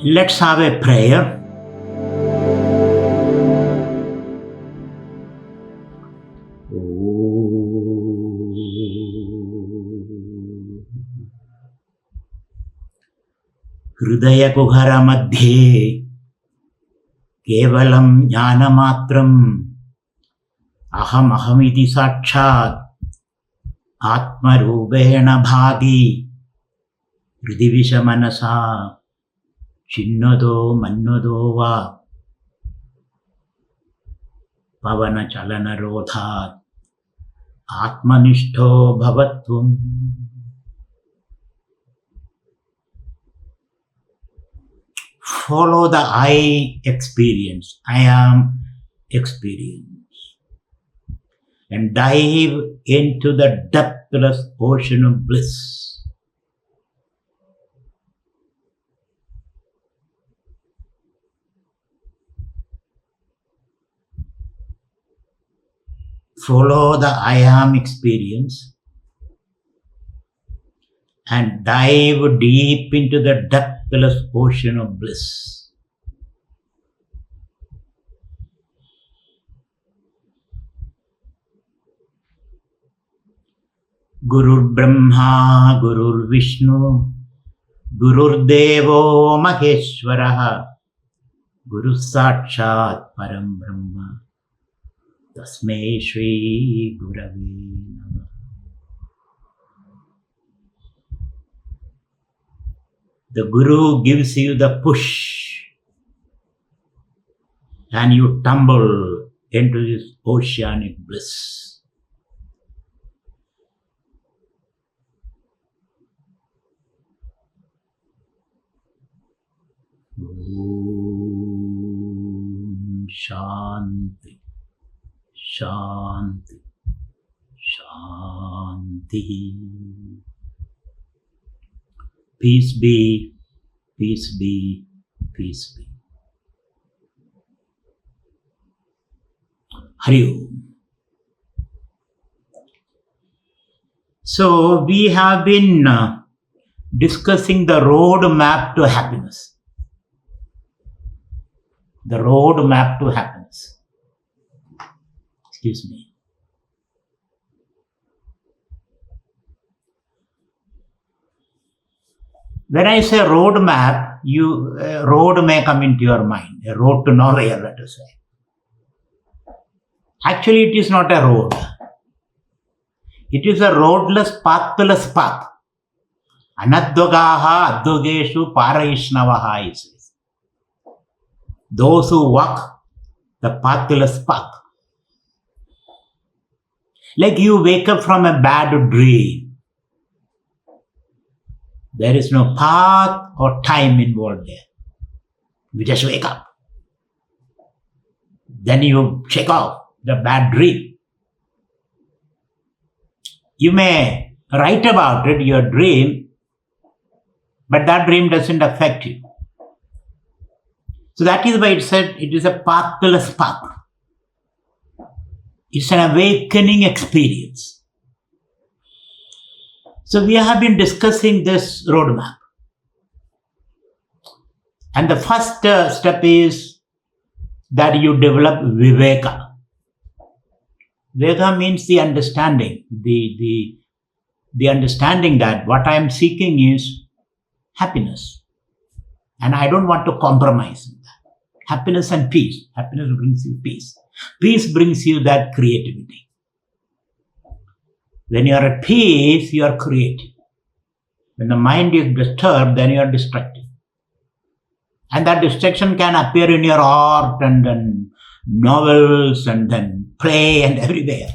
Let's have a prayer. Hridaya kuhara madhye kevalam jnanamatram aham ahamiti sakshat atma rubena bhagi hridivisha manasa chinnado mannado va pavana chalana rodhat atmanishto bhavatvam. Follow the I experience, I am experience, and dive into the depthless ocean of bliss. Follow the I am experience and dive deep into the depthless ocean of bliss. Gurur Brahma, Gurur Vishnu, Gurur Devo Maheshwaraha, Guru Sakshat Param Brahma, Tasmai Shri Gurave Namah. The Guru gives you the push and you tumble into this oceanic bliss. Om Shanti, Shanti, Shanti. Peace be, peace be, peace be. Hari Om. So we have been discussing the road map to happiness. The road map to happiness. Excuse me. When I say road map, road may come into your mind. A road to nowhere, let us say. Actually, it is not a road. It is a roadless, pathless path. Anadvagaha advogeshu paraishnavaha is. Those who walk the pathless path. Like you wake up from a bad dream. There is no path or time involved there. You just wake up. Then you check off the bad dream. You may write about it, your dream, but that dream doesn't affect you. So that is why it said it is a pathless path. It's an awakening experience. So we have been discussing this roadmap. And the first step is that you develop Viveka. Viveka means the understanding. The understanding that what I am seeking is happiness. And I don't want to compromise in that. Happiness and peace. Happiness brings you peace. Peace brings you that creativity. When you are at peace, you are creative. When the mind is disturbed, then you are destructive. And that distraction can appear in your art and then novels and then play and everywhere.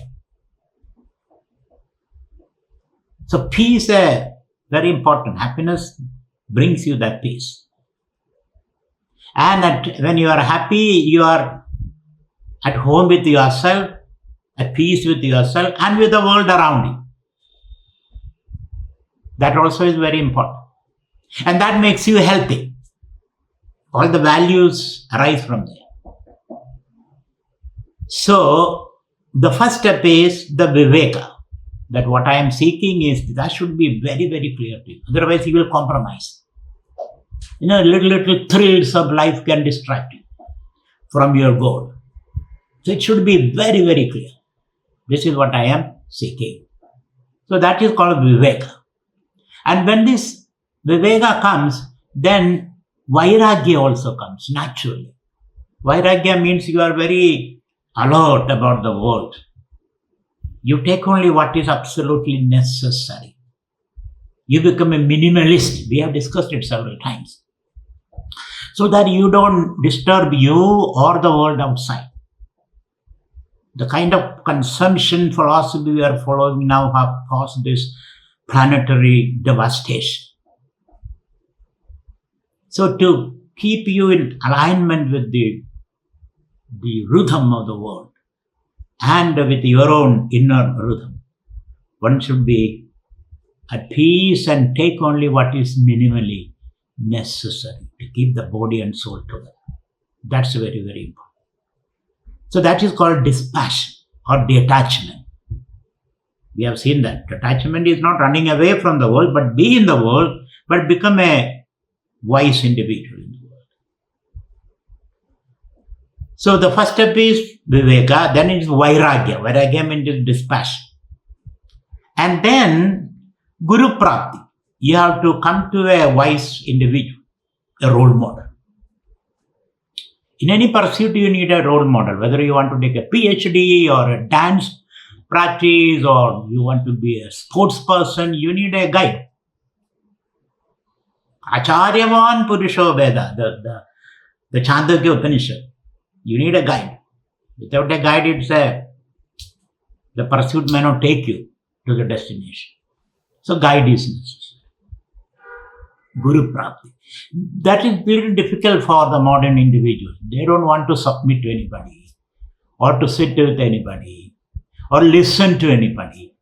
So peace is very important. Happiness brings you that peace. And when you are happy, you are at home with yourself, at peace with yourself and with the world around you. That also is very important. And that makes you healthy. All the values arise from there. So, the first step is the Viveka. That what I am seeking is, that should be very, very clear to you. Otherwise, you will compromise. Little thrills of life can distract you from your goal. So it should be very, very clear. This is what I am seeking. So that is called Viveka. And when this Viveka comes, then Vairagya also comes naturally. Vairagya means you are very alert about the world. You take only what is absolutely necessary. You become a minimalist. We have discussed it several times. So that you don't disturb you or the world outside. The kind of consumption philosophy we are following now have caused this planetary devastation. So to keep you in alignment with the rhythm of the world and with your own inner rhythm, one should be at peace and take only what is minimally necessary to keep the body and soul together. That's very, very important. So that is called dispassion or detachment. We have seen that. Detachment is not running away from the world, but be in the world, but become a wise individual in the world. So the first step is Viveka, then it is Vairagya. Vairagya means dispassion. And then Guru Prapti. You have to come to a wise individual, a role model. In any pursuit, you need a role model, whether you want to take a PhD or a dance practice or you want to be a sports person, you need a guide. Acharyavan Purusho Veda, the Chandogya Upanishad. You need a guide. Without a guide, the pursuit may not take you to the destination. So guide is necessary. Guru Prapti. That is very difficult for the modern individual. They don't want to submit to anybody or to sit with anybody or listen to anybody.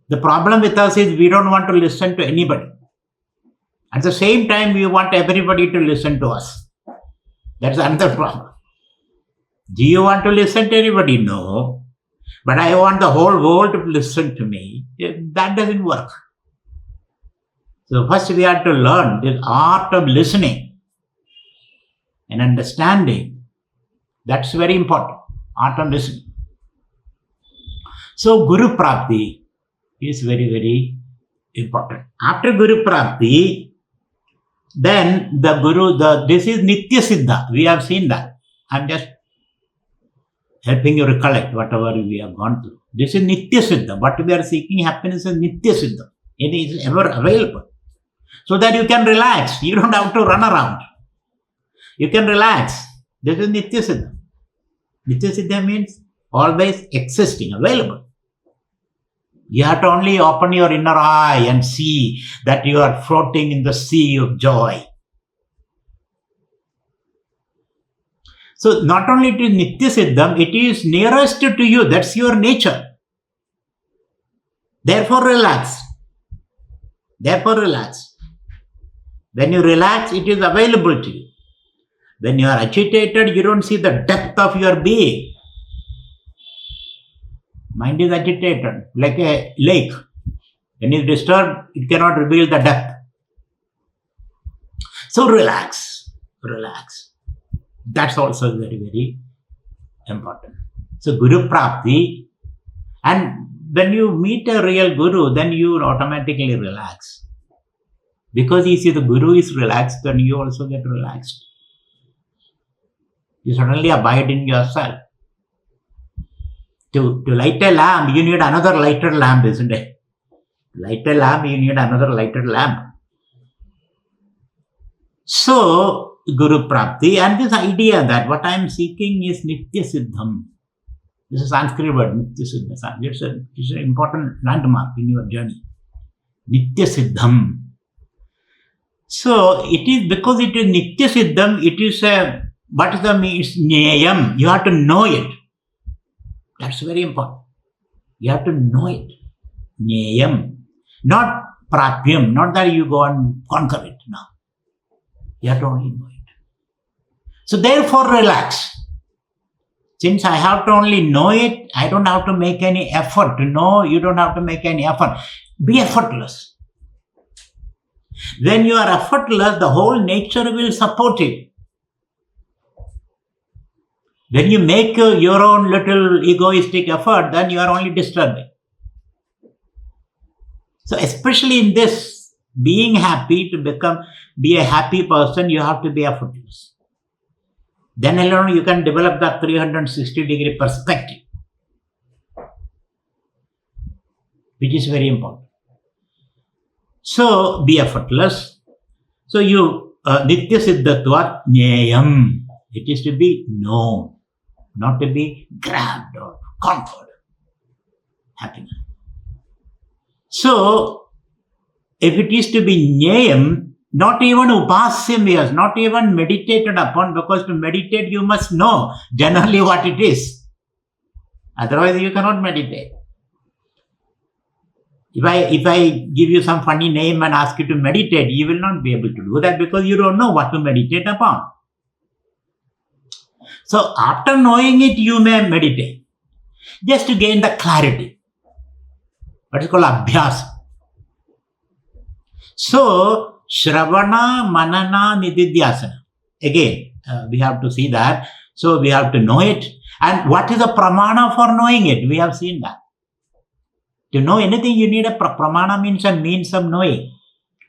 The problem with us is we don't want to listen to anybody. At the same time, we want everybody to listen to us. That's another problem. Do you want to listen to anybody? No. But I want the whole world to listen to me. That doesn't work. So first we have to learn this art of listening and understanding. That's very important. Art of listening. So Guru Prapti is very, very important. After Guru Prapti, then the Guru, this is Nitya Siddha. We have seen that. I'm just helping you recollect whatever we have gone through. This is Nitya Siddha. What we are seeking happiness is Nitya Siddha. It is ever available. So that you can relax. You don't have to run around. You can relax. This is Nitya Siddha. Nitya Siddha means always existing, available. You have to only open your inner eye and see that you are floating in the sea of joy. So not only it is Nitya Siddham, it is nearest to you. That's your nature. Therefore relax. Therefore relax. When you relax, it is available to you. When you are agitated, you don't see the depth of your being. Mind is agitated, like a lake. When it is disturbed, it cannot reveal the depth. So relax, relax. That's also very, very important. So Guru Prapti, and when you meet a real Guru, then you automatically relax. Because you see the Guru is relaxed, then you also get relaxed. You suddenly abide in yourself. To light a lamp, you need another lighter lamp, isn't it? To light a lamp, you need another lighter lamp. So, Guru Prapti, and this idea that what I am seeking is Nitya Siddham. This is a Sanskrit word, Nitya Siddham. It's an important landmark in your journey. Nitya Siddham. So, it is because it is Nitya Siddham, it is what is the means? Nyayam. You have to know it. That's very important. You have to know it. Nyayam. Not prapyam. Not that you go and conquer it. No. You have to only know it. So therefore relax. Since I have to only know it, I don't have to make any effort to know. You don't have to make any effort. Be effortless. When you are effortless, the whole nature will support it. When you make your own little egoistic effort, then you are only disturbing. So especially in this, being happy, to be a happy person, you have to be effortless. Then alone you can develop that 360-degree perspective, which is very important. So be effortless. So you nitya siddhatvat jneyam. It is to be known, not to be grabbed or conquered. Happiness. So if it is to be jneyam, not even upasyam, not even meditated upon, because to meditate you must know generally what it is. Otherwise you cannot meditate. If I give you some funny name and ask you to meditate, you will not be able to do that because you don't know what to meditate upon. So after knowing it, you may meditate, just to gain the clarity. What is called abhyasa. So Shravana, Manana, Nididhyasana. Again, we have to see that. So we have to know it. And what is the pramana for knowing it? We have seen that. To know anything, you need a pramana, means a means of knowing.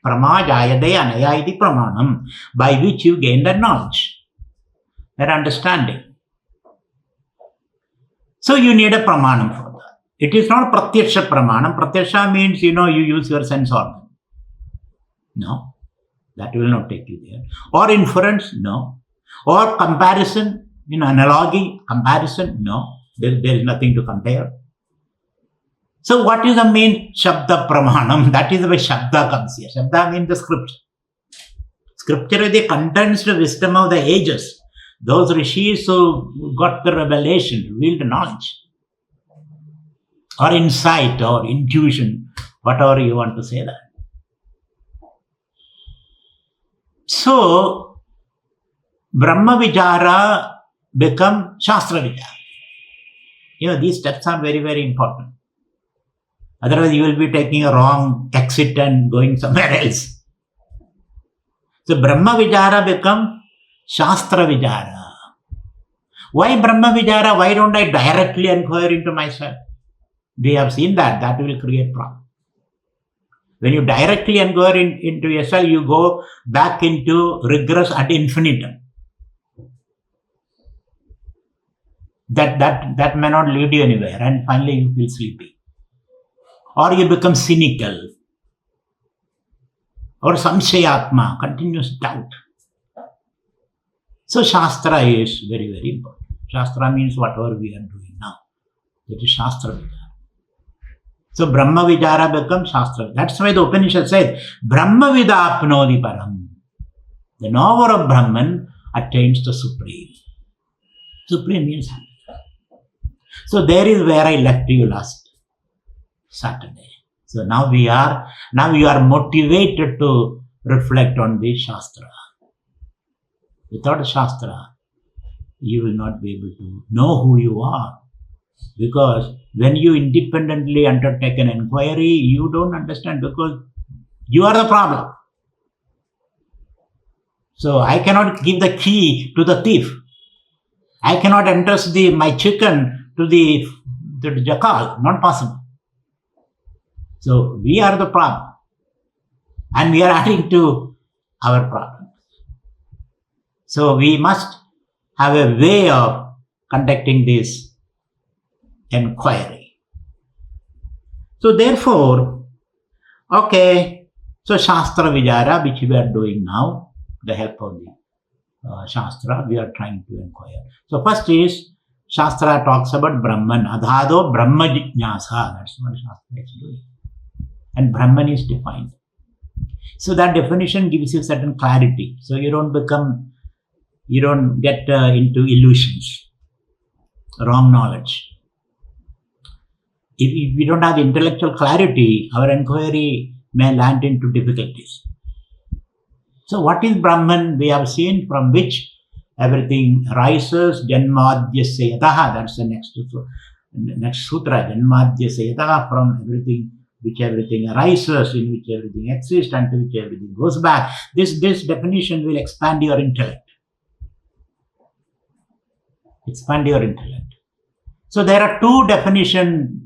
Pramajayade anaya iti pramanam, by which you gain that knowledge, that understanding. So you need a pramanam for that. It is not pratyaksha pramanam. Pratyaksha means, you use your sense organ. No, that will not take you there. Or inference, no. Or comparison, analogy, comparison, no. There is nothing to compare. So what is the main Shabda Pramanam? That is why Shabda comes here. Shabda means the scripture. Scripture is the condensed wisdom of the ages. Those rishis who got the revelation, revealed knowledge, or insight, or intuition, whatever you want to say that. So, Brahma Vichara become Shastra Vichara. These steps are very, very important. Otherwise, you will be taking a wrong exit and going somewhere else. So, Brahma Vichara become Shastra Vichara. Why Brahma Vichara? Why don't I directly inquire into myself? We have seen that. That will create problem. When you directly inquire into yourself, you go back into regress ad infinitum. That may not lead you anywhere, and finally you feel sleepy. Or you become cynical. Or samshayatma, continuous doubt. So Shastra is very, very important. Shastra means whatever we are doing now. That is Shastra Vichara. So Brahma Vichara becomes Shastra. That's why the Upanishad says, Brahma Vidapnodi Param. The knower of Brahman attains the Supreme. Supreme means happy. So there is where I left you last Saturday. So now you are motivated to reflect on the Shastra. Without a Shastra, you will not be able to know who you are. Because when you independently undertake an inquiry, you don't understand because you are the problem. So I cannot give the key to the thief. I cannot entrust my chicken to the jackal. Not possible. So we are the problem. And we are adding to our problems. So we must have a way of conducting this inquiry. So therefore, so Shastra Vichara, which we are doing now, the help of the Shastra, we are trying to inquire. So first is, Shastra talks about Brahman, Adhado Brahma Jnasa, that's what Shastra is doing. And Brahman is defined. So that definition gives you certain clarity. So you don't get into illusions, wrong knowledge. If we don't have intellectual clarity, our inquiry may land into difficulties. So what is Brahman? We have seen from which everything rises. Janmadhyasya yataha, that's the next sutra. Janmadhyasya yataha, from everything which everything arises, in which everything exists, and to which everything goes back. This definition will expand your intellect. Expand your intellect. So there are two definitions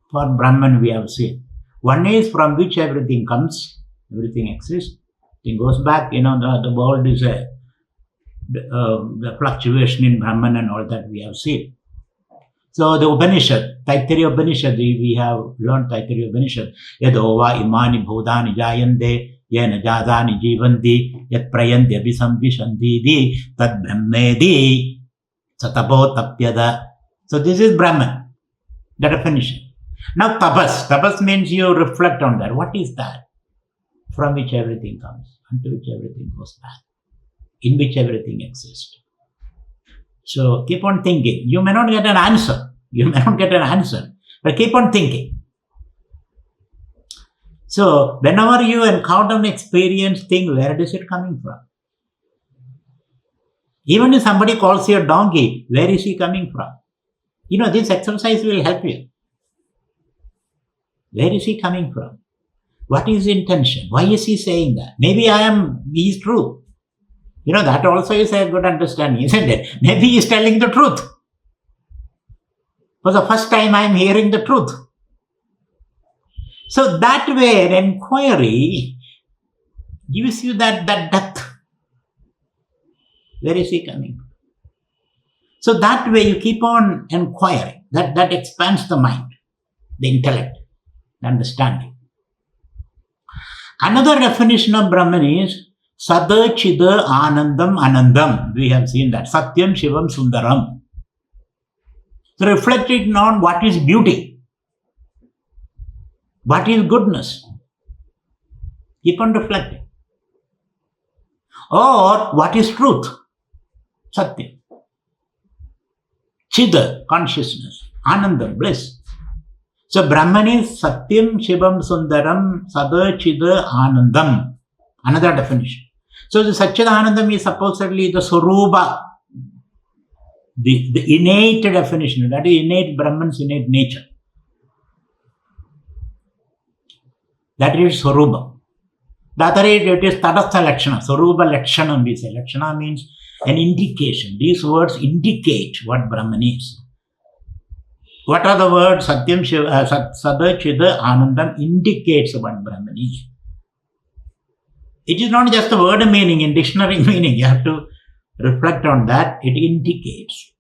for Brahman we have seen. One is from which everything comes, everything exists, it goes back. The world is the fluctuation in Brahman and all that we have seen. So the Upanishad, Taittiriya Upanishad, we have learned Taittiriya Upanishad. Yadova imani bhodhani jayande yena jadani jivanti yat prayanti abhisamvishanti tad brahmedi satabo tapyada. So this is Brahman, the definition. Now tapas. Tapas means you reflect on that. What is that? From which everything comes, unto which everything goes back, in which everything exists. So keep on thinking. You may not get an answer. But keep on thinking. So whenever you encounter an experience, think, where is it coming from? Even if somebody calls you a donkey, where is he coming from? This exercise will help you. Where is he coming from? What is his intention? Why is he saying that? Maybe he is true. That also is a good understanding, isn't it? Maybe he is telling the truth. For the first time, I am hearing the truth. So that way, an inquiry gives you that depth. Where is he coming from? So that way, you keep on inquiring. That expands the mind, the intellect, the understanding. Another definition of Brahman is Sada Chida Anandam Anandam. We have seen that. Satyam Shivam Sundaram. So reflecting on what is beauty, what is goodness. Keep on reflecting. Or what is truth? Satyam. Chida, consciousness. Anandam, bliss. So Brahman is Satyam Shivam Sundaram Sada Chida Anandam. Another definition. So the Satchidanandam is supposedly the Sarupa, the innate definition, that is innate Brahman's innate nature. That is Sarupa. The other it is Tadastha Lakshana, Sarupa Lakshanam we say. Lakshana means an indication. These words indicate what Brahman is. What are the words? Satyam Shiva, Sada Chida Anandam indicates what Brahman is. It is not just a word meaning, in dictionary meaning. You have to reflect on that. It indicates.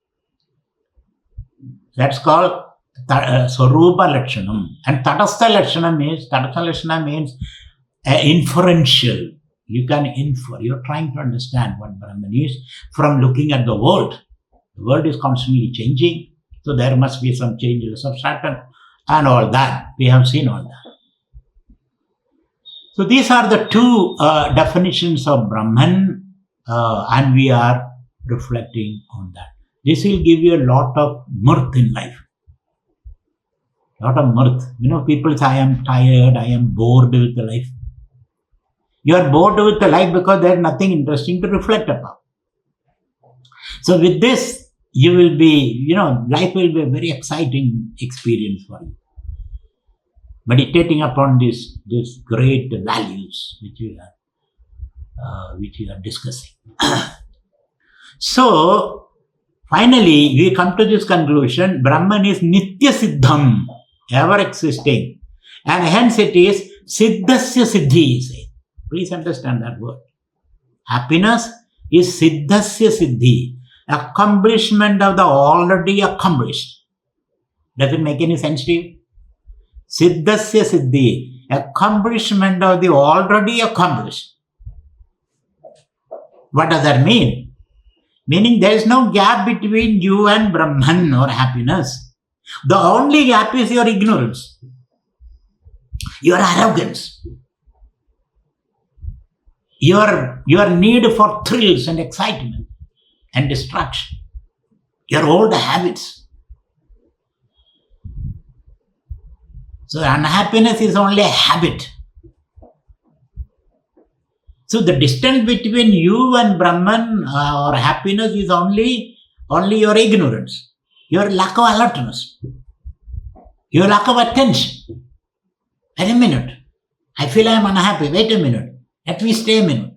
That's called Sarupa Lakshanam. And Tadastha Lakshana means inferential. You can infer. You're trying to understand what Brahman is from looking at the world. The world is constantly changing. So there must be some changes of Saturn and all that. We have seen all that. So these are the two definitions of Brahman, and we are reflecting on that. This will give you a lot of mirth in life. Lot of mirth. People say, I am tired, I am bored with the life. You are bored with the life because there is nothing interesting to reflect upon. So with this, you will be, life will be a very exciting experience for you. Meditating upon these great values which we are discussing. So, finally, we come to this conclusion: Brahman is Nitya Siddham, ever existing, and hence it is Siddhasya Siddhi. Please understand that word. Happiness is Siddhasya Siddhi, accomplishment of the already accomplished. Does it make any sense to you? Siddhasya Siddhi, accomplishment of the already accomplished. What does that mean? Meaning there is no gap between you and Brahman or happiness. The only gap is your ignorance, your arrogance, your need for thrills and excitement and distraction, your old habits. So unhappiness is only a habit. So the distance between you and Brahman or happiness is only your ignorance, your lack of alertness, your lack of attention. Wait a minute. I feel I am unhappy. Wait a minute. Let me stay a minute.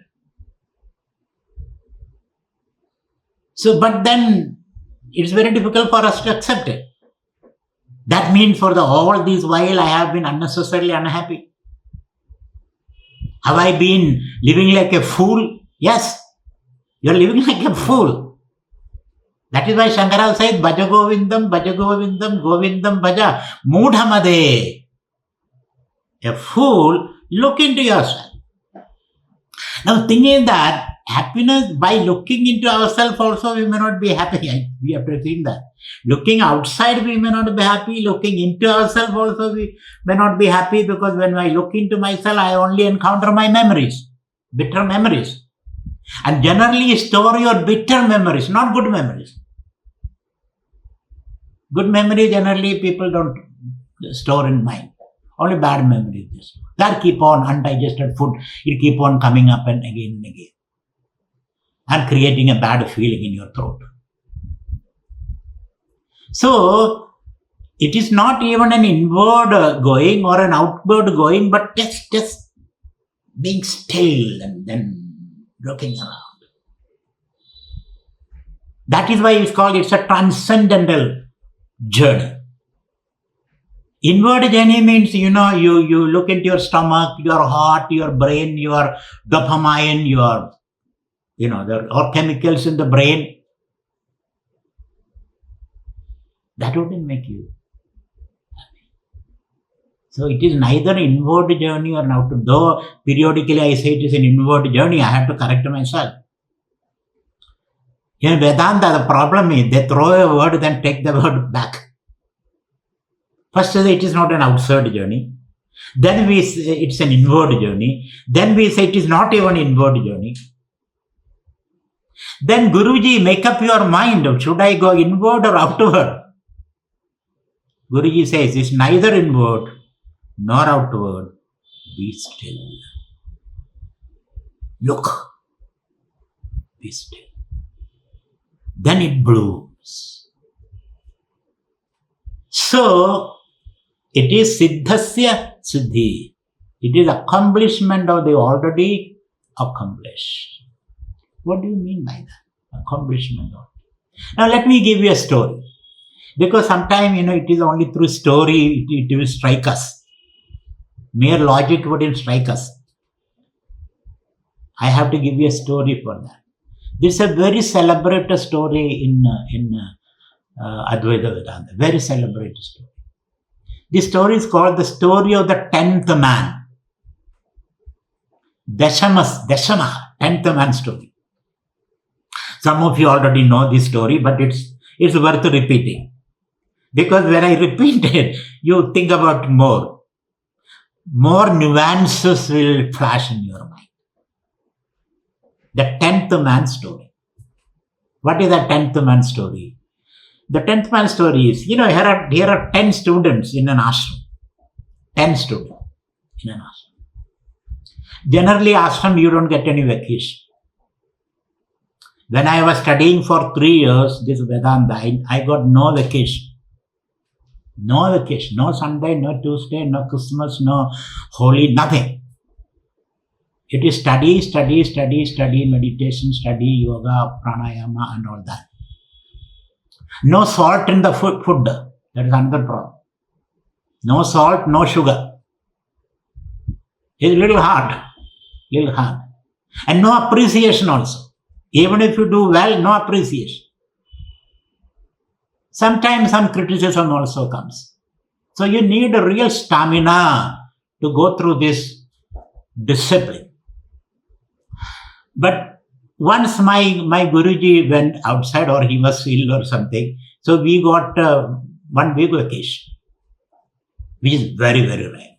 So, but then it's very difficult for us to accept it. That means for all this while I have been unnecessarily unhappy. Have I been living like a fool? Yes, you are living like a fool. That is why Shankara says, Bhaja Govindam, Govindam Bhaja, Mudhamade. A fool, look into yourself. Now, the thing is that happiness, by looking into ourselves also, we may not be happy. We have to think that. Looking outside, we may not be happy. Looking into ourselves also, we may not be happy, because when I look into myself, I only encounter my memories, bitter memories. And generally store your bitter memories, not good memories. Good memory, generally people don't store in mind. Only bad memories. That keep on undigested food. It keep on coming up and again, and creating a bad feeling in your throat. So, it is not even an inward going or an outward going, but just being still and then looking around. That is why it's called, it's a transcendental journey. Inward journey means, you look into your stomach, your heart, your brain, your dopamine, your, or chemicals in the brain. That wouldn't make you happy. So it is neither inward journey or outward. Though periodically I say it is an inward journey, I have to correct myself. In Vedanta, the problem is they throw a word, then take the word back. First, it is not an outside journey. Then we say it's an inward journey. Then we say it is not even inward journey. Then Guruji, make up your mind. Should I go inward or outward? Guruji says it's neither inward nor outward. Be still. Look. Be still. Then it blooms. So, it is siddhasya siddhi. It is accomplishment of the already accomplished. What do you mean by that? Accomplishment of. Now let me give you a story. Because sometimes, it is only through story it will strike us. Mere logic wouldn't strike us. I have to give you a story for that. This is a very celebrated story in Advaita Vedanta. Very celebrated story. This story is called the story of the 10th man. Dashamaha, 10th man story. Some of you already know this story, but it's worth repeating. Because when I repeat it, you think about more. More nuances will flash in your mind. The 10th man story. What is the 10th man story? The 10th man story is, here are 10 students in an ashram. 10 students in an ashram. Generally, ashram, you don't get any vacation. When I was studying for 3 years, this Vedanta, I got no vacation. No vacation. No Sunday, no Tuesday, no Christmas, no Holi, nothing. It is study, meditation, study, yoga, pranayama and all that. No salt in the food. That is another problem. No salt, no sugar. It's a little hard. And no appreciation also. Even if you do well, no appreciation. Sometimes some criticism also comes. So you need a real stamina to go through this discipline. But once my Guruji went outside, or he was ill or something, so we got 1 week vacation, which is very, very rare.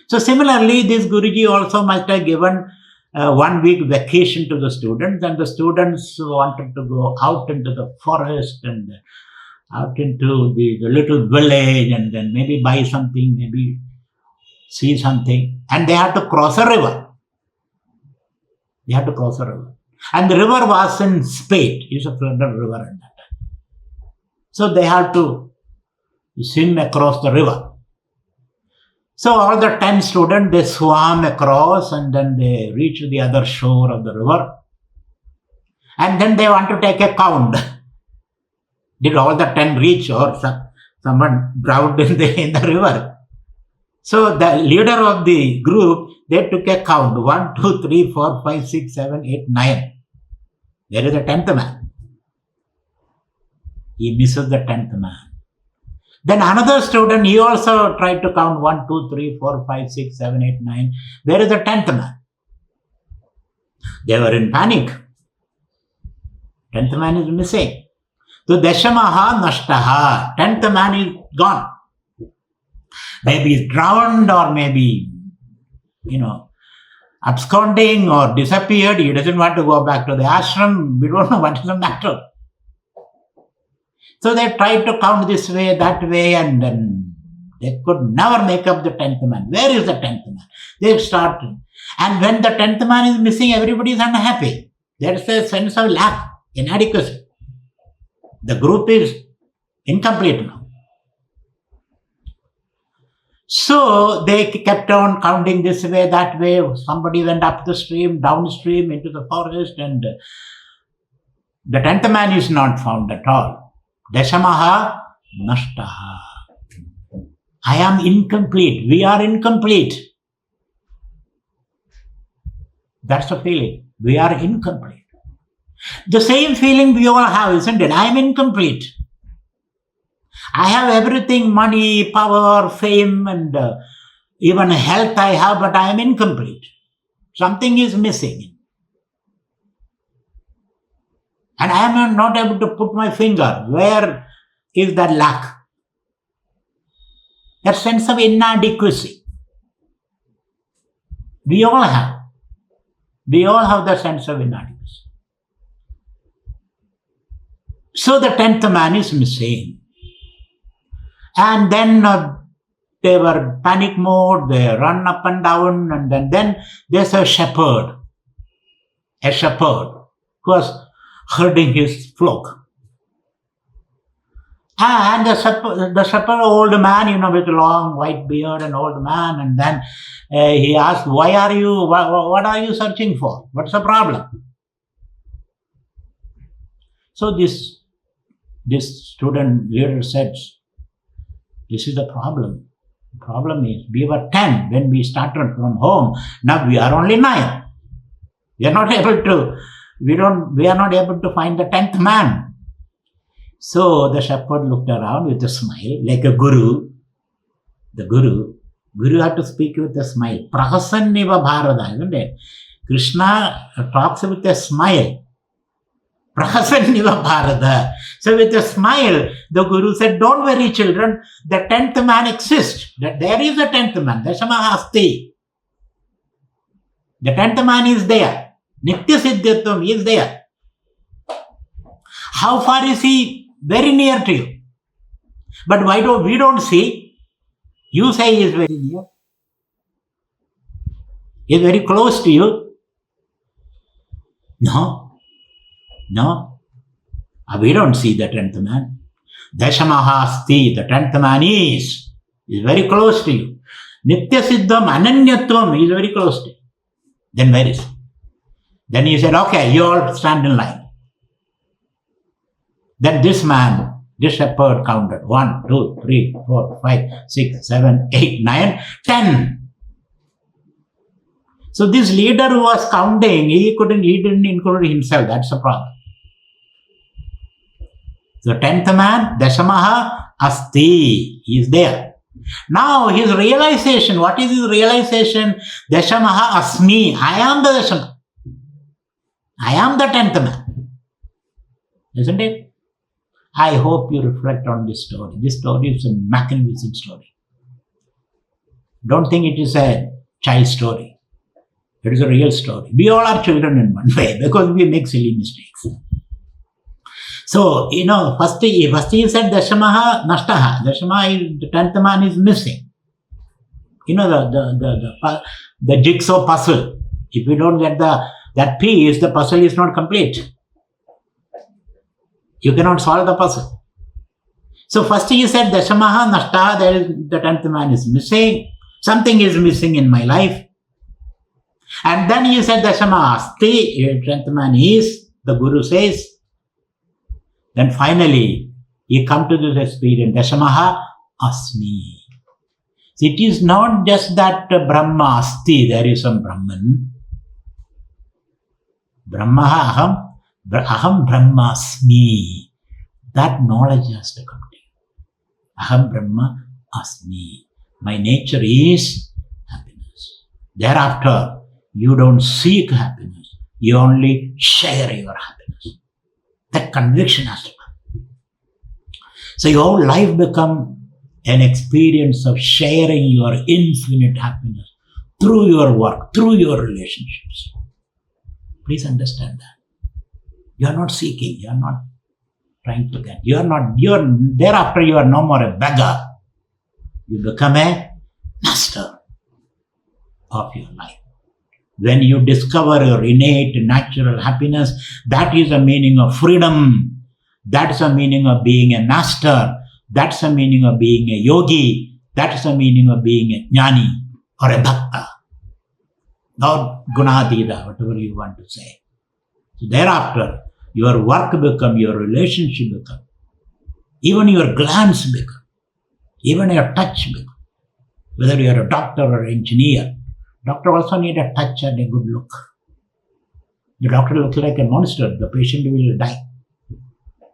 So similarly, this Guruji also must have given 1 week vacation to the students, and the students wanted to go out into the forest and out into the little village, and then maybe buy something, maybe see something, and they had to cross a river. And the river was in Spate. It's a flooded river at that time. So they had to swim across the river. So all the 10 students, they swam across and then they reached the other shore of the river. And then they want to take a count. Did all the 10 reach, or someone drowned in the river? So the leader of the group, they took a count. 1, 2, 3, 4, 5, 6, 7, 8, 9. There is a 10th man. He misses the 10th man. Then another student, he also tried to count 1, 2, 3, 4, 5, 6, 7, 8, 9. Where is the 10th man? They were in panic. 10th man is missing. So Dashamaha Nashtaha. 10th man is gone. Maybe he's drowned, or maybe, absconding or disappeared. He doesn't want to go back to the ashram. We don't know what is the matter. So they tried to count this way, that way, and then they could never make up the 10th man. Where is the 10th man? They started. And when the 10th man is missing, everybody is unhappy. There is a sense of lack, inadequacy. The group is incomplete now. So they kept on counting this way, that way. Somebody went up the stream, downstream, into the forest, and the 10th man is not found at all. Dashamaha Nashtaha. I am incomplete. We are incomplete. That's the feeling. We are incomplete. The same feeling we all have, isn't it? I am incomplete. I have everything, money, power, fame, and even health I have, but I am incomplete. Something is missing. And I am not able to put my finger. Where is that lack? That sense of inadequacy. We all have. We all have the sense of inadequacy. So the 10th man is missing. And then they were panic mode, they run up and down, and then there's a shepherd who was herding his flock. And the shepherd, old man, with long white beard, and old man, and then he asked, what are you searching for? What's the problem? So this student leader said, this is the problem. The problem is, we were 10 when we started from home. Now we are only 9. We are not able to find the 10th man. So the shepherd looked around with a smile, like a guru. The guru had to speak with a smile. Prahasanniva Bharata, isn't it? Krishna talks with a smile. Prahasanniva Bharata. So with a smile, the guru said, don't worry children, the 10th man exists. There is a 10th man. Dashamaha Asti. The 10th man is there. Nitya Siddhyatvam is there. How far is he? Very near to you. But why we don't see? You say he is very near. He is very close to you. No. We don't see the 10th man. Dashamaha Asti, the 10th man is very close to you. Nitya Siddham Ananyatvam is very close to you. Then where is he? Then he said, okay, you all stand in line. Then this shepherd counted 1, 2, 3, 4, 5, 6, 7, 8, 9, 10. So this leader who was counting, he didn't include himself. That's the problem. The 10th man, Dashamaha Asti, he is there. Now his realization, what is his realization? Dashamaha Asmi, I am the Dashama. I am the 10th man. Isn't it? I hope you reflect on this story. This story is a magnificent story. Don't think it is a child story. It is a real story. We all are children in one way because we make silly mistakes. So, first he said Dashamaha Nashtaha. Dashamaha, the 10th man is missing. The jigsaw puzzle. If you don't get that piece, the puzzle is not complete. You cannot solve the puzzle. So first he said Dashamaha Nashtaha, the 10th man is missing. Something is missing in my life. And then he said, Dashama Asti, gentleman is, the Guru says. Then finally, he come to this experience, Dashamaha Asmi. So it is not just that Brahma Asti, there is some Brahman. Brahmaha Aham Brahmasmi. That knowledge has to come to you. Aham Brahma Asmi. My nature is happiness. Thereafter, you don't seek happiness. You only share your happiness. That conviction has to come. So your whole life become an experience of sharing your infinite happiness through your work, through your relationships. Please understand that. You are not seeking, you are not trying to get. Thereafter you are no more a beggar. You become a master of your life. When you discover your innate natural happiness, that is the meaning of freedom. That's the meaning of being a master. That's the meaning of being a yogi. That's the meaning of being a jnani or a bhakta. Or gunadida, whatever you want to say. So thereafter, your work become, your relationship become, even your glance become, even your touch become. Whether you are a doctor or an engineer, doctor also need a touch and a good look. The doctor looks like a monster, the patient will die.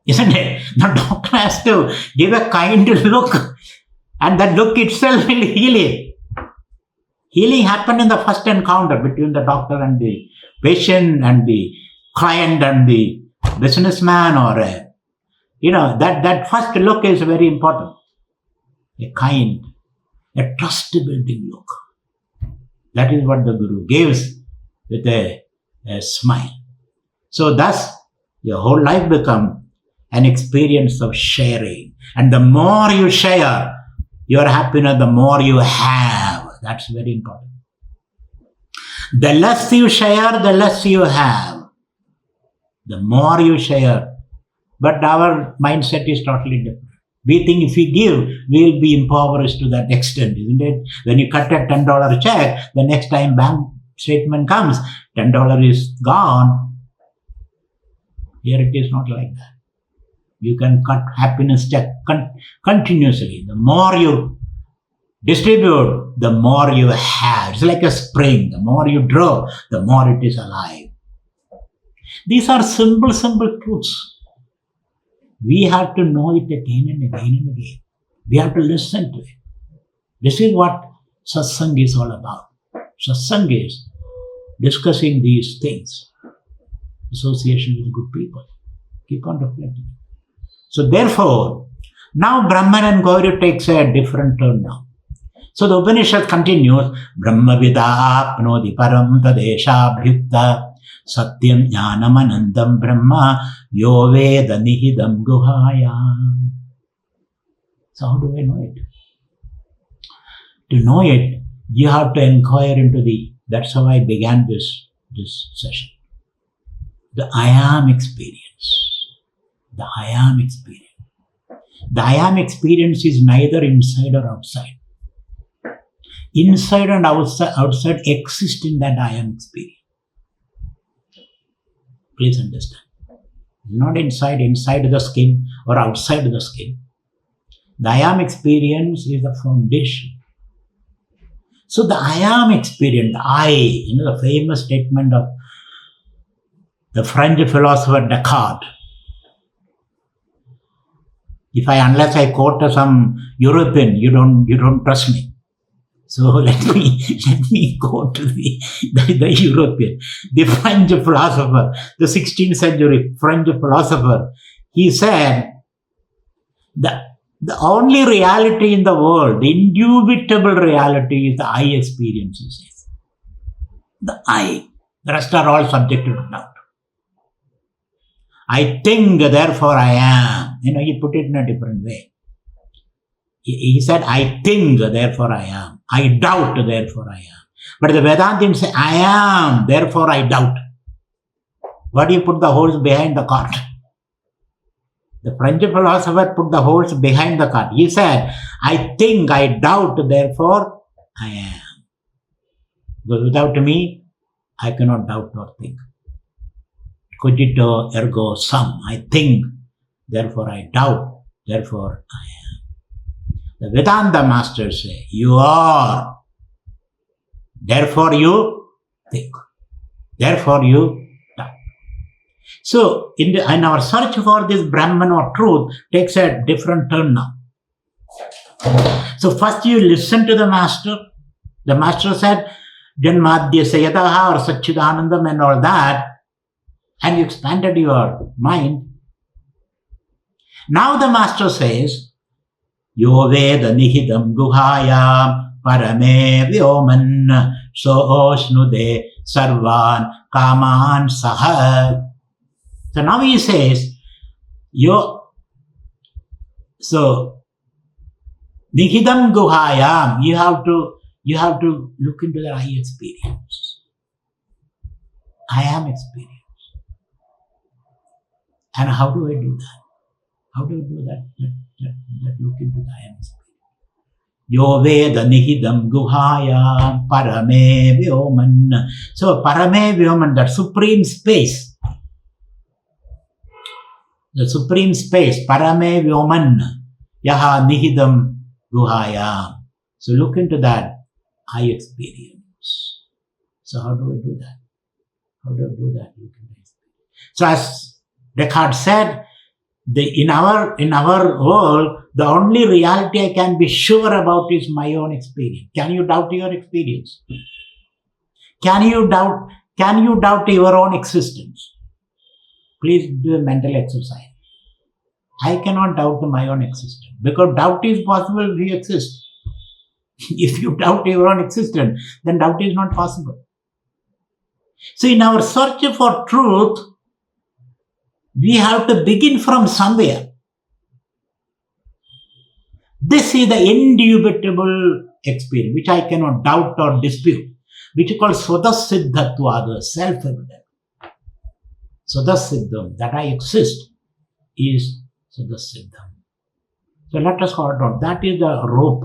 Isn't it? The doctor has to give a kind look, and that look itself will heal him. Healing happened in the first encounter between the doctor and the patient and the client and the businessman, or that first look is very important. A kind, a trust-building look. That is what the Guru gives with a smile. So thus, your whole life becomes an experience of sharing. And the more you share your happiness, the more you have. That's very important. The less you share, the less you have. The more you share. But our mindset is totally different. We think if we give, we will be impoverished to that extent, isn't it? When you cut a $10 check, the next time bank statement comes, $10 is gone. Here it is not like that. You can cut happiness check continuously. The more you distribute, the more you have. It's like a spring. The more you draw, the more it is alive. These are simple truths. We have to know it again and again and again. We have to listen to it. This is what satsang is all about. Satsang is discussing these things. Association with good people. Keep on reflecting. So therefore, now Brahman and Gauri takes a different turn now. So the Upanishad continues, Brahma vida apnodi param tadesha bhyukta satyam jnanam anandam brahma yo veda nihidam guhayam. So how do I know it? To know it, you have to inquire into that's how I began this session. The I am experience. The I am experience. The I am experience is neither inside or outside. Inside and outside exist in that I am experience. Please understand. Not inside the skin or outside the skin. The I am experience is the foundation. So the I am experience, the famous statement of the French philosopher Descartes. Unless I quote some European, you don't trust me. So let me go to the European, the French philosopher, the 16th century French philosopher. He said, the only reality in the world, the indubitable reality is the I experience, he says. The I. The rest are all subjected to doubt. I think, therefore I am. He put it in a different way. He said, I think, therefore I am. I doubt, therefore I am. But the Vedantins say, I am, therefore I doubt. What do you put the horse behind the cart? The French philosopher put the horse behind the cart. He said, I think, I doubt, therefore I am. Because without me, I cannot doubt or think. Cogito ergo sum. I think, therefore I doubt, therefore I am. The Vedanta masters say, you are, therefore you think, therefore you doubt. So, in our search for this Brahman or truth takes a different turn now. So, first you listen to the master. The master said, Janmadhya Sayataha or Satchidanandam and all that, and you expanded your mind. Now the master says, Yo Veda Nihidam Guhayam Parame Vyoman Sohosnude Sarvan Kaman Saha. So now he says, so Nihidam Guhayam, you have to look into the I experience. I am experience. And how do I do that? How do I do that? That look into the I am experience. Yo Veda Nihidam Guhayam Parame Vyoman. So Parame Vyoman, that supreme space. The supreme space, Parame Vyoman, Yaha Nihidam Guhayam. So look into that I experience. So how do I do that? How do I do that? Look into it. So as Descartes said, in our world, the only reality I can be sure about is my own experience. Can you doubt your experience? Can you doubt your own existence? Please do a mental exercise. I cannot doubt my own existence because doubt is possible if you exist. If you doubt your own existence, then doubt is not possible. So in our search for truth, we have to begin from somewhere. This is the indubitable experience, which I cannot doubt or dispute, which is called Swadasiddhatva, the self-evident. Swadasiddham, that I exist, is Swadasiddham. So let us hold on. That is the rope.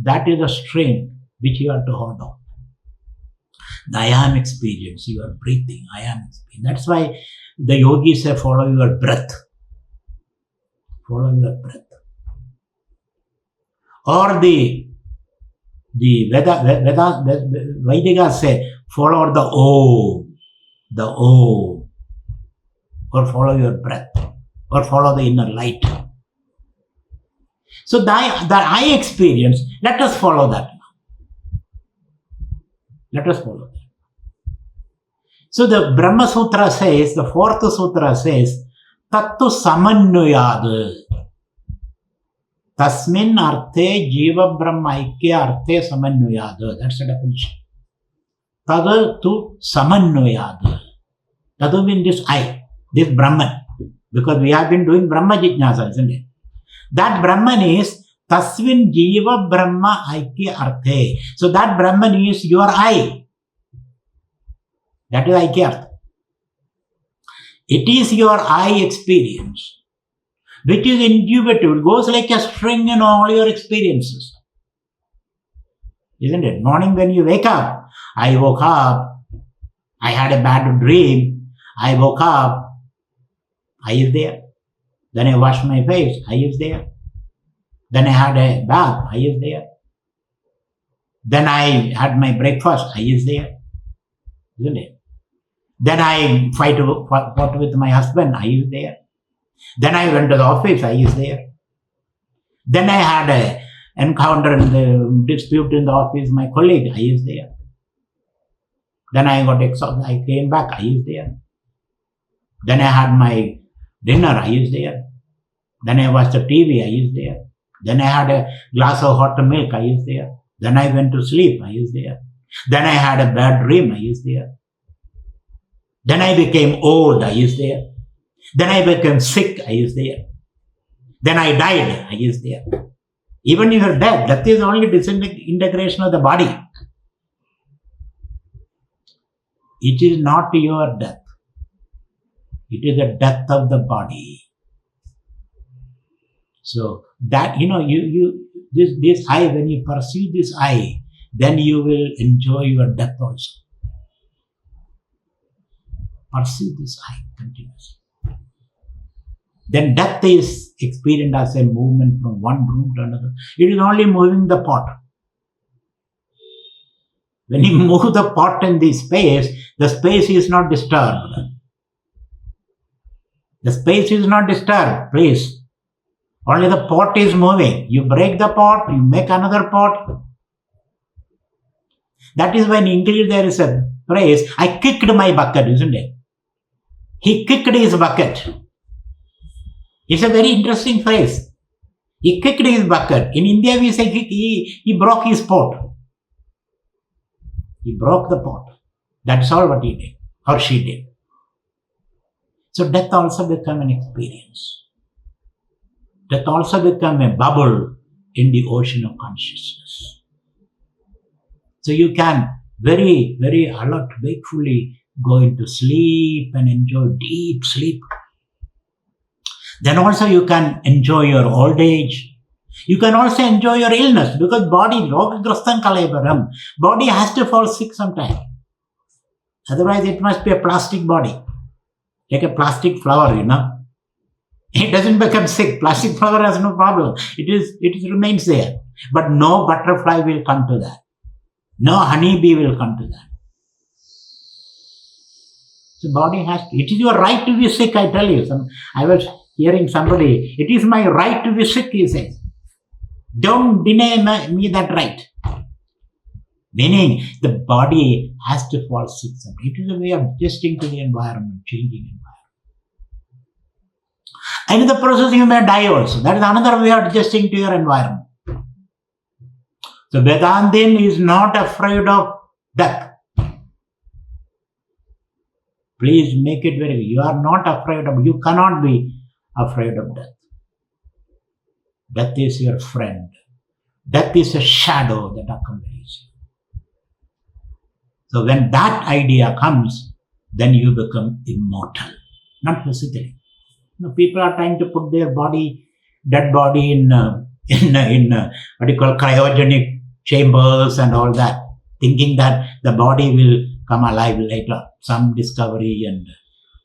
That is the string which you have to hold on. The I am experience, you are breathing, I am experience. That's why the yogis say follow your breath. Follow your breath. Or the Vedikas say follow the O, or follow your breath, or follow the inner light. So the I experience, let us follow that now. Let us follow that. So the Brahma Sutra says, the fourth sutra says, Tattu samannuyad. Tasmin arte jiva brahma aikya arte samannuyad. That's the definition. Tadu tu samannuyad. Tadu means this I, this Brahman. Because we have been doing Brahma Jijnasa, isn't it? That Brahman is Tasvin Jiva Brahma Aikya Arte. So that Brahman is your I. That is Aikya Artha. It is your I experience, which is indubitable. It goes like a string in all your experiences. Isn't it? Morning when you wake up, I woke up, I had a bad dream, I woke up, I is there. Then I washed my face, I is there. Then I had a bath, I is there. Then I had my breakfast, I is there. Isn't it? Then I fought with my husband, I is there. Then I went to the office, I is there. Then I had an encounter in the dispute in the office, my colleague, I is there. Then I got exhausted, I came back, I is there. Then I had my dinner, I is there. Then I watched the TV, I is there. Then I had a glass of hot milk, I is there. Then I went to sleep, I is there. Then I had a bad dream, I is there. Then I became old, I is there. Then I became sick, I is there. Then I died, I is there. Even if you're dead, death is only disintegration of the body. It is not your death. It is the death of the body. So that, this I, when you pursue this I, then you will enjoy your death also. Pursue this I continuously. Then death is experienced as a movement from one room to another. It is only moving the pot. When you move the pot in the space is not disturbed. The space is not disturbed, please. Only the pot is moving. You break the pot, you make another pot. That is why in English there is a phrase, I kicked my bucket, isn't it? He kicked his bucket. It's a very interesting phrase. He kicked his bucket. In India we say he broke his pot. He broke the pot. That's all what he did, or she did. So death also become an experience. Death also become a bubble in the ocean of consciousness. So you can very, very alert, wakefully go into sleep and enjoy deep sleep. Then also you can enjoy your old age. You can also enjoy your illness because body has to fall sick sometime. Otherwise it must be a plastic body. Like a plastic flower, It doesn't become sick. Plastic flower has no problem. It remains there. But no butterfly will come to that. No honeybee will come to that. So body has to. It is your right to be sick, I tell you. I was hearing somebody, it is my right to be sick, he says. Don't deny me that right. Meaning, the body has to fall sick sometime. It is a way of adjusting to the environment, changing environment. And in the process, you may die also. That is another way of adjusting to your environment. So, Vedantin is not afraid of death. Please make it very clear. You are not afraid of, you cannot be afraid of death. Death is your friend. Death is a shadow that accompanies you. So when that idea comes, then you become immortal, not physically. People are trying to put their dead body in what you call cryogenic chambers and all that, thinking that the body will come alive later, some discovery and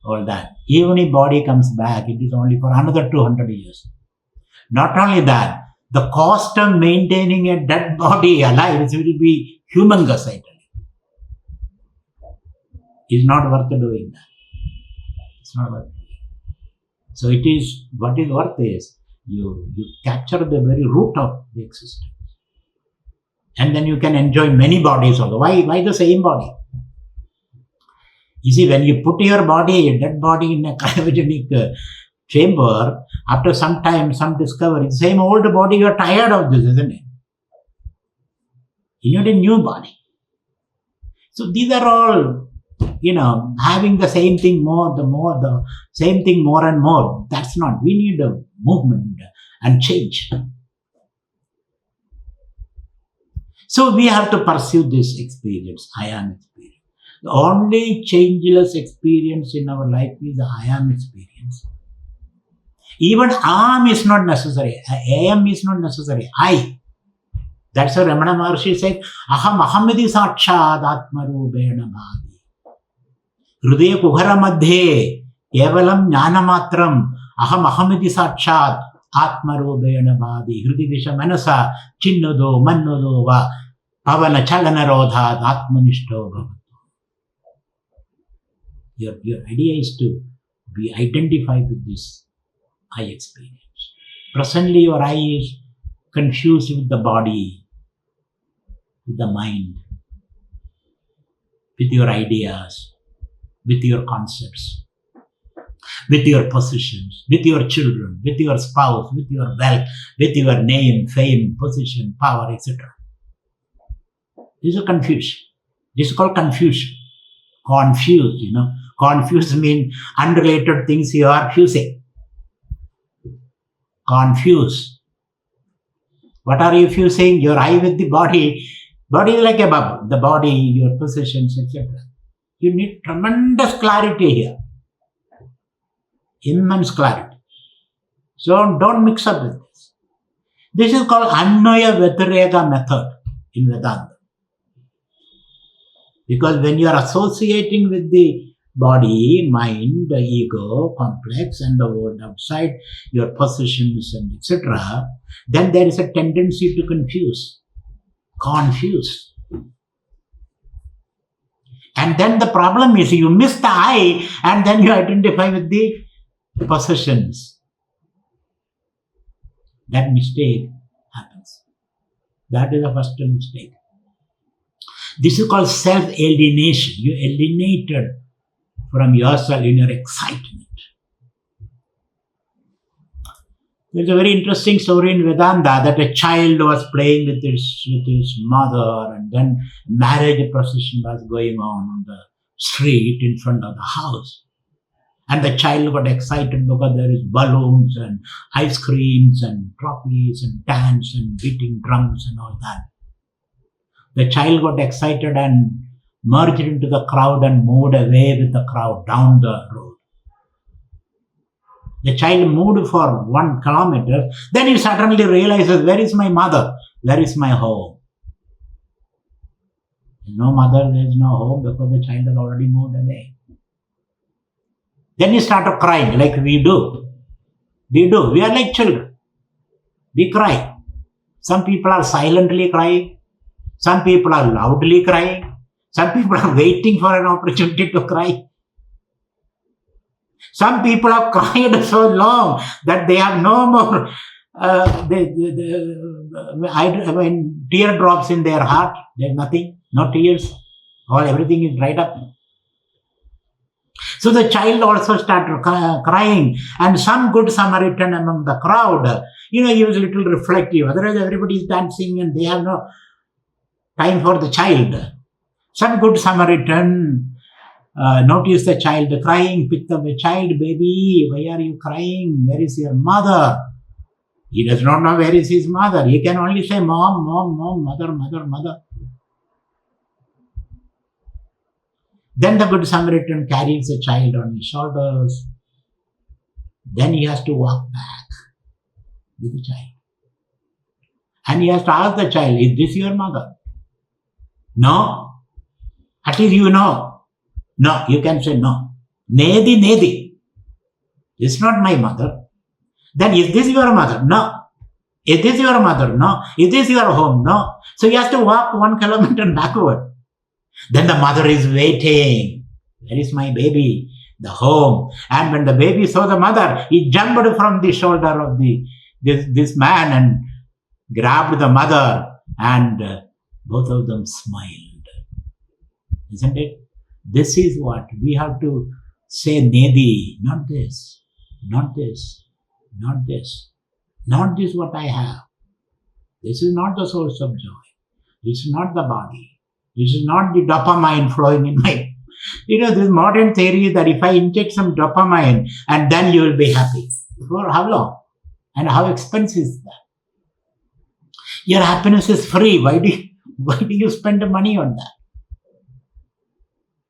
all that. Even if body comes back, it is only for another 200 years. Not only that, the cost of maintaining a dead body alive will be humongous, I tell you. It's not worth doing that. It's not worth it. So it is, what is worth is, you capture the very root of the existence. And then you can enjoy many bodies also. Why the same body? You see, when you put your body, a dead body in a cryogenic chamber, after some time, some discovery, the same old body, you are tired of this, isn't it? You need a new body. So these are all, having the same thing the same thing more and more. That's not. We need a movement and change. So we have to pursue this experience, I am experience. The only changeless experience in our life is the I am experience. Even am is not necessary. Am is not necessary. I. That's why Ramana Maharshi said, Aham ahamidi sakshad atmarubena bhadi. Hrudaya kuhara madhe kevalam jnana matram aham ahamidi sakshad atmarubena bhadi. Hrudi visha manasa chinnodo mannodo va pavana chalana rodha atmanishto bhavatu. Your idea is to be identified with this I experience. Presently your I is confused with the body, with the mind, with your ideas, with your concepts, with your positions, with your children, with your spouse, with your wealth, with your name, fame, position, power, etc. This is a confusion. This is called confusion. Confused, Confused means unrelated things you are fusing. Confused. What are you fusing? Your I with the body. Body is like a bubble. The body, your positions, etc. You need tremendous clarity here. Immense clarity. So don't mix up with this. This is called Annaya Vyatireka method in Vedanta. Because when you are associating with the body, mind, the ego, complex, and the world outside, your possessions and etc., then there is a tendency to confuse. And then the problem is you miss the I and then you identify with the possessions. That mistake happens. That is the first mistake. This is called self-alienation. You alienated from yourself in your excitement. There's a very interesting story in Vedanta that a child was playing with his mother, and then marriage procession was going on the street in front of the house. And the child got excited because there is balloons and ice creams and trophies and dance and beating drums and all that. The child got excited and merged into the crowd and moved away with the crowd down the road. The child moved for 1 kilometer. Then he suddenly realizes, where is my mother? Where is my home? There's no mother, there's no home because the child has already moved away. Then he started crying like we do. We are like children. We cry. Some people are silently crying. Some people are loudly crying. Some people are waiting for an opportunity to cry. Some people have cried so long that they have no more teardrops in their heart. There's nothing, no tears. Everything is dried up. So the child also started crying, and some good Samaritan among the crowd, he was a little reflective. Otherwise, everybody is dancing and they have no time for the child. Some good Samaritan noticed the child crying, picked up the child, baby, why are you crying? Where is your mother? He does not know where is his mother. He can only say, mom, mom, mom, mother, mother, mother. Then the good Samaritan carries the child on his shoulders. Then he has to walk back with the child. And he has to ask the child, is this your mother? No. At least you know. No, you can say no. Nedi, Nedi. It's not my mother. Then is this your mother? No. Is this your mother? No. Is this your home? No. So he has to walk 1 kilometer backward. Then the mother is waiting. Where is my baby? The home. And when the baby saw the mother, he jumped from the shoulder of this man and grabbed the mother, and both of them smiled. Isn't it? This is what we have to say, Nedi, not this, not this, not this, not this what I have. This is not the source of joy. This is not the body. This is not the dopamine flowing in my... this modern theory is that if I inject some dopamine and then you will be happy. For how long? And how expensive is that? Your happiness is free. Why do you spend the money on that?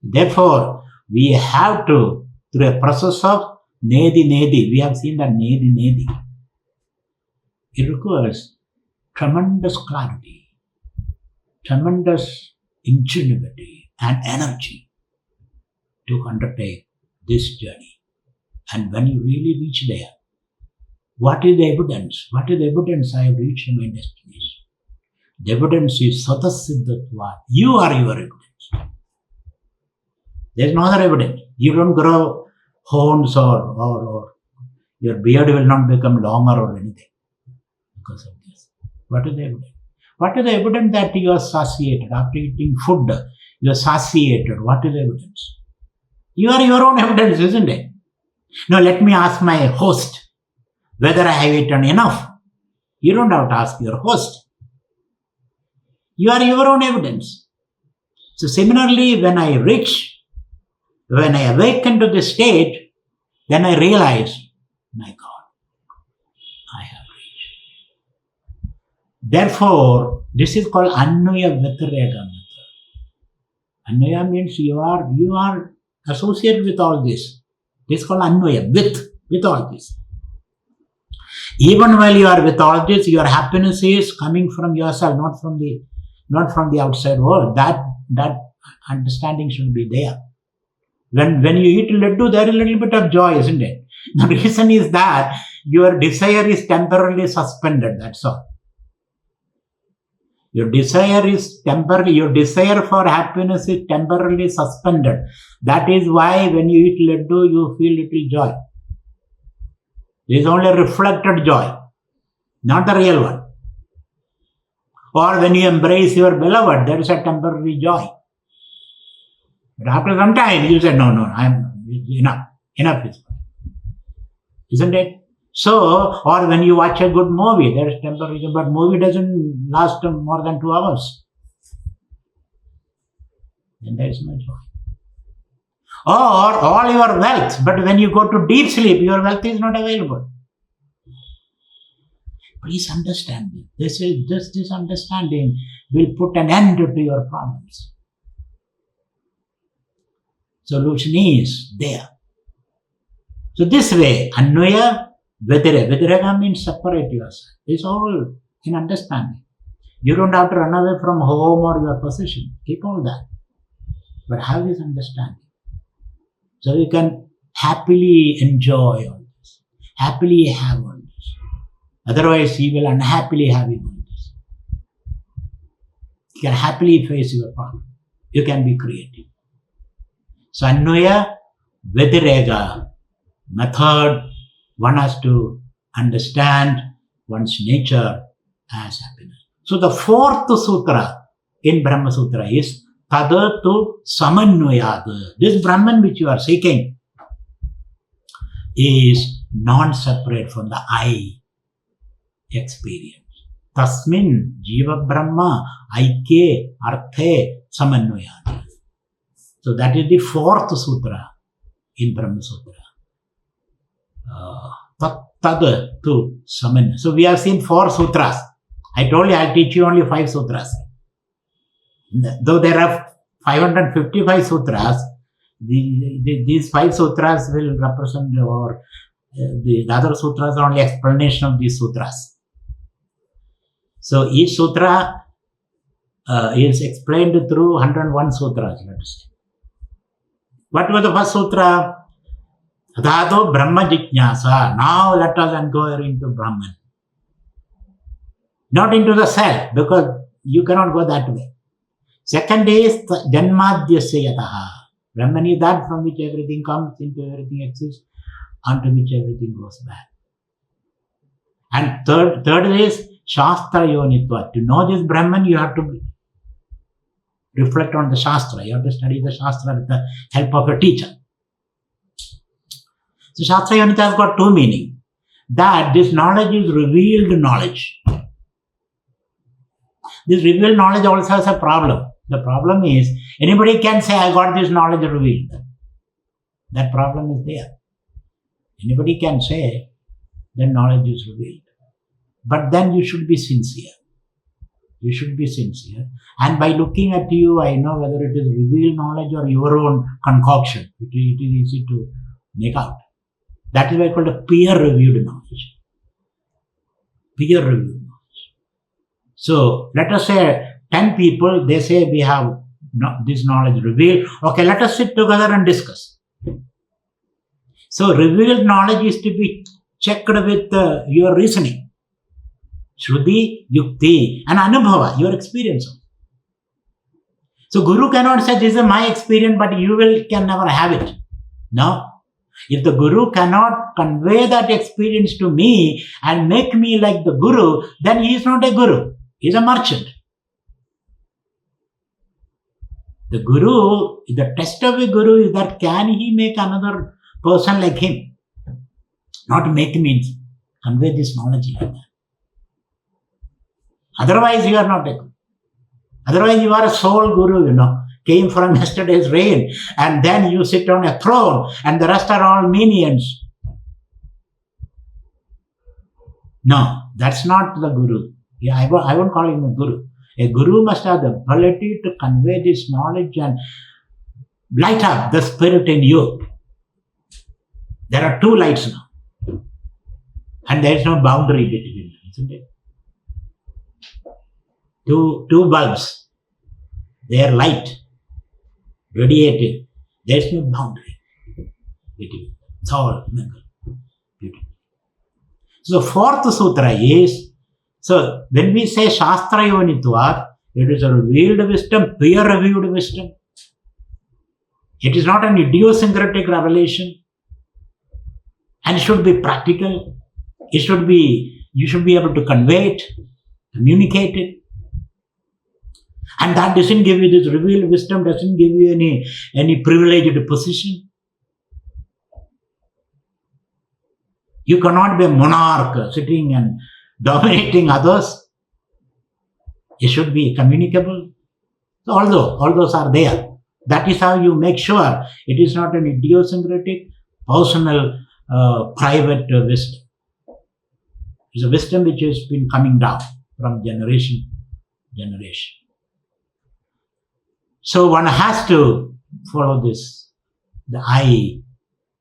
Therefore, we have to, through a process of Nedi, we have seen that Nedi. It requires tremendous clarity, tremendous ingenuity and energy to undertake this journey. And when you really reach there, what is the evidence? What is the evidence I have reached my destination? The evidence is Satasiddhatva. You are your evidence. There is no other evidence. You don't grow horns or your beard will not become longer or anything because of this. What is the evidence? What is the evidence that you are satiated? After eating food, you are satiated. What is the evidence? You are your own evidence, isn't it? Now let me ask my host whether I have eaten enough. You don't have to ask your host. You are your own evidence. So similarly, when I awaken to this state, then I realize, my God, I have reached. Therefore, this is called Anvaya Vyatireka method. Anvaya means you are associated with all this. This is called Anvaya, with all this. Even while you are with all this, your happiness is coming from yourself, not from the outside world. That understanding should be there. When you eat laddu, there is a little bit of joy, isn't it? The reason is that your desire is temporarily suspended, that's all. Your desire is temporary. Your desire for happiness is temporarily suspended. That is why when you eat laddu, you feel little joy. It is only reflected joy, not the real one. Or when you embrace your beloved, there is a temporary joy. But after some time, you say, no, I'm enough. Enough is fine. Isn't it? So, or when you watch a good movie, there is temporary joy, but movie doesn't last more than 2 hours. Then there is no joy. Or all your wealth, but when you go to deep sleep, your wealth is not available. Please understand this. This understanding will put an end to your problems. Solution is there. So this way, Anvaya, Vedire. Vedirega means separate yourself. It's all in understanding. You don't have to run away from home or your position. Keep all that. But have this understanding. So you can happily enjoy all this. Happily have all this. Otherwise, you will unhappily have all this. You can happily face your problem. You can be creative. So, Anvaya, Vedirega method, one has to understand one's nature as happiness. So, the fourth sutra in Brahma Sutra is Tadatu Samannvayad. This Brahman which you are seeking is non-separate from the I experience. Tasmin Jiva Brahma Aike Arthe Samannvayad. So that is the fourth sutra in Brahma Sutra. Tad to Saman. So we have seen 4 sutras. I told you I'll teach you only 5 sutras. Though there are 555 sutras, these 5 sutras will represent, or the other sutras are only explanation of these sutras. So each sutra is explained through 101 sutras, let us say. What was the first sutra? Adhado Brahma Jijnasa. Now let us inquire into Brahman. Not into the self, because you cannot go that way. Second is Janmadhyasya Yataha. Brahman is that from which everything comes, into everything exists, onto which everything goes back. And third is Shastra Yonitva. To know this Brahman, you have to reflect on the Shastra. You have to study the Shastra with the help of a teacher. So Shastra Yonitva has got 2 meanings. That this knowledge is revealed knowledge. This revealed knowledge also has a problem. The problem is, anybody can say, I got this knowledge revealed. That problem is there. Anybody can say, that knowledge is revealed. But then you should be sincere. You should be sincere. And by looking at you, I know whether it is revealed knowledge or your own concoction. It is easy to make out. That is why it's called a peer-reviewed knowledge. Peer-reviewed knowledge. So, let us say 10 people, they say we have this knowledge revealed. Okay, let us sit together and discuss. So, revealed knowledge is to be checked with your reasoning. Shruti, Yukti, and Anubhava, your experience. So, Guru cannot say, this is my experience, but you can never have it. No. If the Guru cannot convey that experience to me and make me like the Guru, then he is not a Guru. He is a merchant. The Guru, the test of a Guru is that can he make another person like him? Not make means convey this knowledge like that. Otherwise, you are not a Guru. Otherwise, you are a soul Guru, came from yesterday's rain, and then you sit on a throne, and the rest are all minions. No, that's not the Guru. Yeah, I won't call him a Guru. A Guru must have the ability to convey this knowledge and light up the spirit in you. There are 2 lights now, and there is no boundary between them, isn't it? Two bulbs, they are light. radiating. There's no boundary between it. It's all mingled. Beautiful. So fourth sutra is, so when we say Shastra Yonitvat, it is a revealed wisdom, peer-reviewed wisdom. It is not an idiosyncratic revelation. And it should be practical. You should be able to convey it, communicate it. And that doesn't give you this revealed wisdom, doesn't give you any privileged position. You cannot be a monarch sitting and dominating others. It should be communicable. So all those are there. That is how you make sure it is not an idiosyncratic, personal, private wisdom. It's a wisdom which has been coming down from generation to generation. So one has to follow this, the I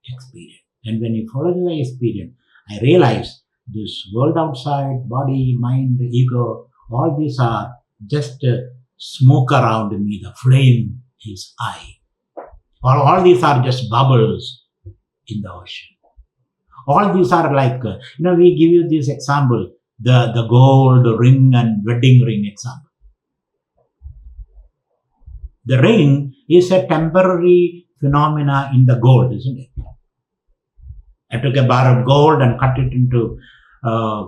experience. And when you follow the I experience, I realize this world outside, body, mind, ego, all these are just smoke around me. The flame is I. Or all these are just bubbles in the ocean. All these are like, we give you this example, the gold ring and wedding ring example. The ring is a temporary phenomena in the gold, isn't it? I took a bar of gold and cut it into,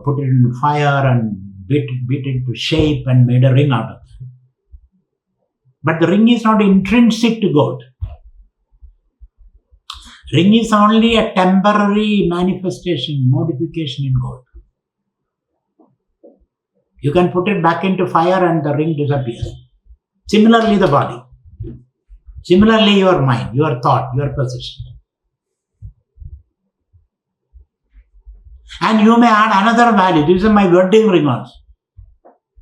put it in fire and beat it into shape and made a ring out of it. But the ring is not intrinsic to gold. Ring is only a temporary manifestation, modification in gold. You can put it back into fire and the ring disappears. Similarly, the body. Similarly, your mind, your thought, your perception. And you may add another value. This is my wedding ring also.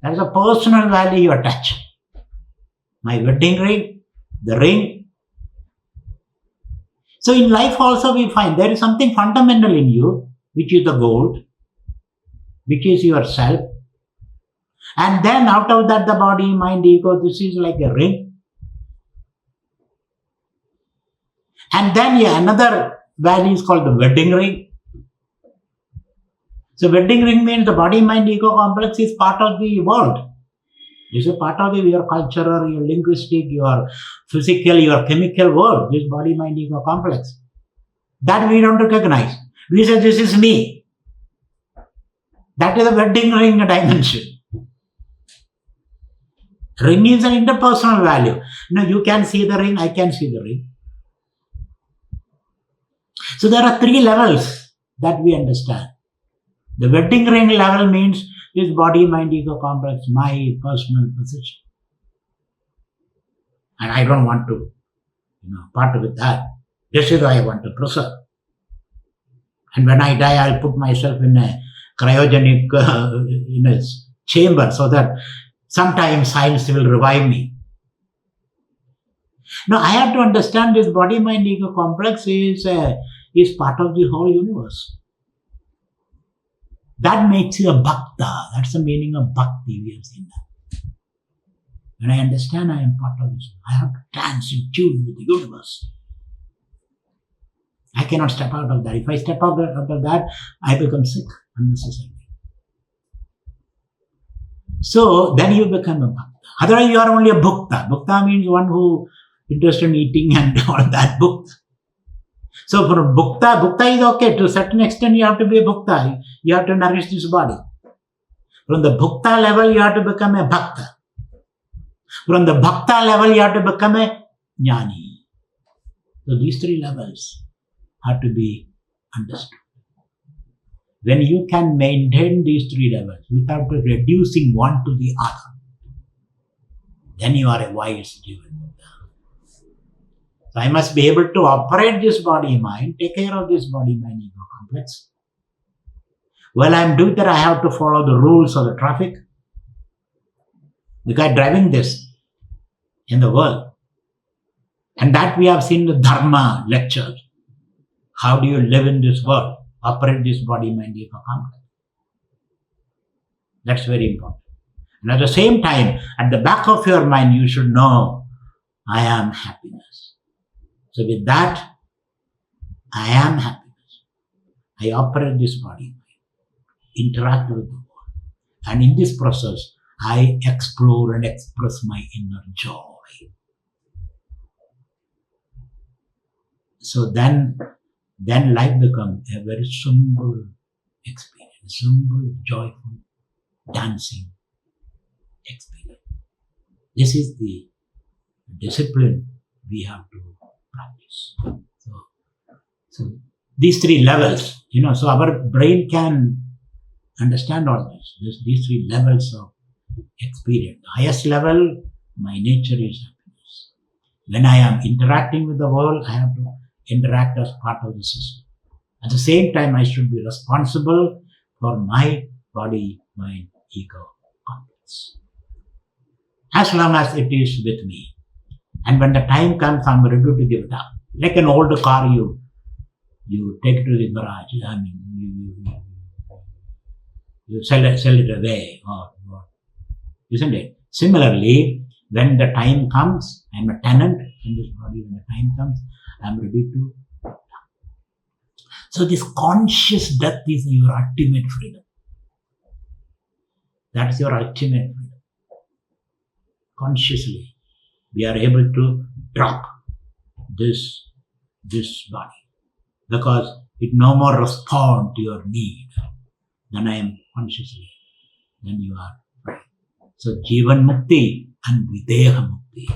That is a personal value you attach. My wedding ring, the ring. So in life also we find there is something fundamental in you, which is the gold, which is yourself. And then out of that, the body, mind, ego, this is like a ring. And then another value is called the wedding ring. So wedding ring means the body, mind, ego complex is part of the world. This is a part of your cultural, your linguistic, your physical, your chemical world, this body, mind, ego complex. That we don't recognize. We say this is me. That is the wedding ring dimension. Ring is an interpersonal value. You can see the ring, I can see the ring. So there are three levels that we understand. The wedding ring level means this body, mind, ego complex, my personal position. And I don't want to, part with that. This is why I want to preserve. And when I die, I'll put myself in a cryogenic in a chamber so that sometime science will revive me. Now, I have to understand this body, mind, ego complex is part of the whole universe. That makes you a bhakta. That's the meaning of bhakti. We have seen that. When I understand I am part of this, I have to dance in tune with the universe. I cannot step out of that. If I step out of that, I become sick unnecessarily. So then you become a bhakta. Otherwise, you are only a bhukta. Bhukta means one who is interested in eating and all that. Bhukta. So for bhukta is okay. To a certain extent, you have to be a bhukta. You have to nourish this body. From the bhukta level, you have to become a bhakta. From the bhakta level, you have to become a jnani. So these three levels have to be understood. When you can maintain these three levels without reducing one to the other, then you are a wise jivan. So I must be able to operate this body-mind, take care of this body-mind ego complex. While I'm doing that, I have to follow the rules of the traffic. The guy driving this in the world. And that we have seen the Dharma lectures. How do you live in this world? Operate this body-mind ego complex. That's very important. And at the same time, at the back of your mind, you should know, I am happiness. So with that, I am happiness. I operate this body, interact with the world. And in this process, I explore and express my inner joy. So then life becomes a very simple experience, simple, joyful, dancing experience. This is the discipline we have to practice. So these three levels, so our brain can understand all this. These three levels of experience. The highest level, my nature is happiness. When I am interacting with the world, I have to interact as part of the system. At the same time, I should be responsible for my body, mind, ego, complex. As long as it is with me. And when the time comes, I'm ready to give it up. Like an old car, you take it to the garage. I mean, you sell it away, or isn't it? Similarly, when the time comes, I'm a tenant in this body. When the time comes, I'm ready to die. So this conscious death is your ultimate freedom. That is your ultimate freedom. Consciously, we are able to drop this body because it no more responds to your need. Then I am consciously, then you are free. So Jivan Mukti and Videha Mukti.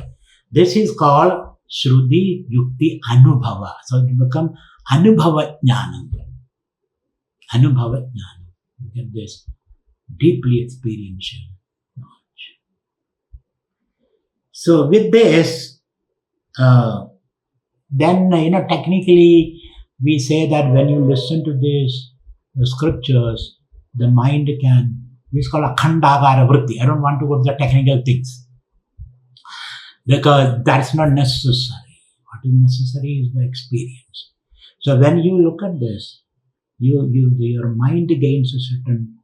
This is called Shruti Yukti Anubhava. So it becomes Anubhava Jnanam. Anubhava Jnanam. You get this deeply experiential knowledge. So with this, then technically we say that when you listen to these scriptures, the mind can, it's called Akhandagara Vritti. I don't want to go to the technical things because that's not necessary. What is necessary is the experience. So when you look at this, your mind gains a certain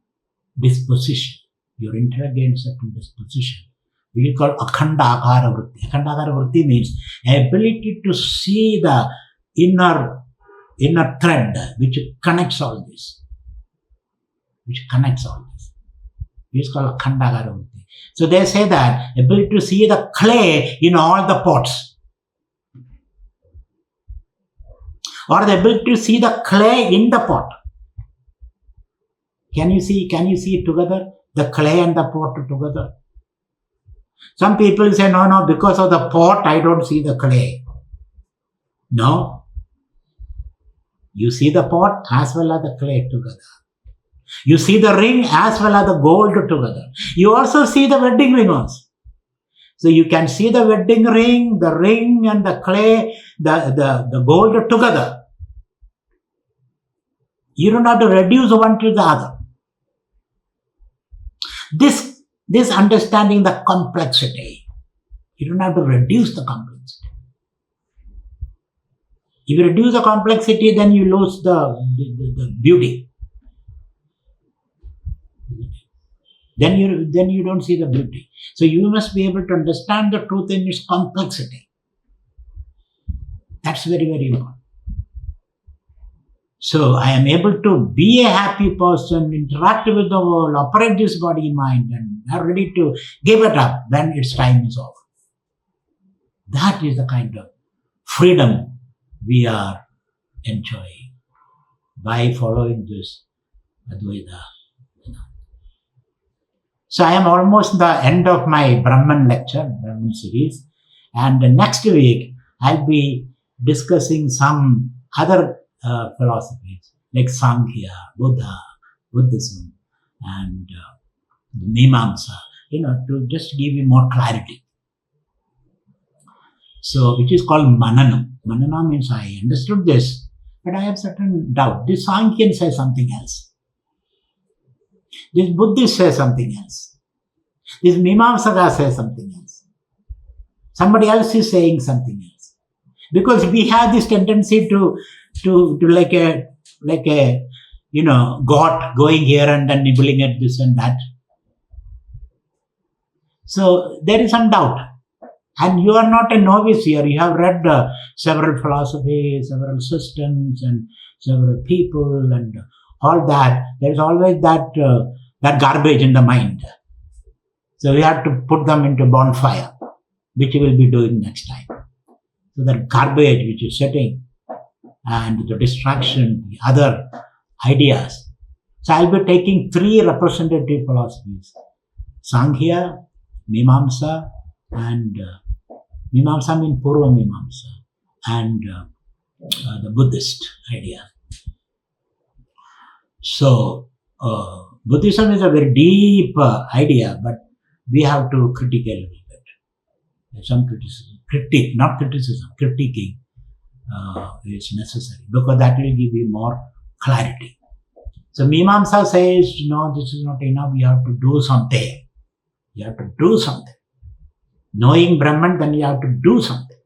disposition. Your intellect gains a certain disposition. We call Akhandagara Vritti. Akhandagara Vritti means ability to see the inner thread which connects all this. It's called Akhandagara Vritti. So they say that ability to see the clay in all the pots, or the ability to see the clay in the pot. Can you see it together? The clay and the pot together. Some people say, no, because of the pot, I don't see the clay. No. You see the pot as well as the clay together. You see the ring as well as the gold together. You also see the wedding ring also. So you can see the wedding ring, the ring and the clay, the gold together. You don't have to reduce one to the other. This understanding the complexity. You don't have to reduce the complexity. If you reduce the complexity, then you lose the beauty. Then you don't see the beauty. So you must be able to understand the truth in its complexity. That's very, very important. So I am able to be a happy person, interact with the world, operate this body, mind, and are ready to give it up when its time is over. That is the kind of freedom we are enjoying by following this Advaita. So I am almost the end of my Brahman lecture, Brahman series, and next week I'll be discussing some other philosophies like Sankhya, Buddha, Buddhism, and Mimamsa, to just give you more clarity. So, which is called Mananam. Manana means I understood this, but I have certain doubt. This Sankhyan says something else. This Buddhist says something else. This Mimamsaka says something else. Somebody else is saying something else. Because we have this tendency to like a goat going here and then nibbling at this and that. So there is some doubt. And you are not a novice here. You have read several philosophies, several systems, and several people, and all that. There is always that garbage in the mind. So we have to put them into bonfire, which we will be doing next time. So that garbage which is sitting, and the distraction, the other ideas. So I'll be taking 3 representative philosophies: Sankhya, Mimamsa, and Mimamsa means Purva Mimamsa, and the Buddhist idea. So Buddhism is a very deep idea, but we have to critique a little bit. Some criticism, not criticism, critiquing is necessary, because that will give you more clarity. So Mimamsa says, no, this is not enough, you have to do something. You have to do something. Knowing Brahman, then you have to do something.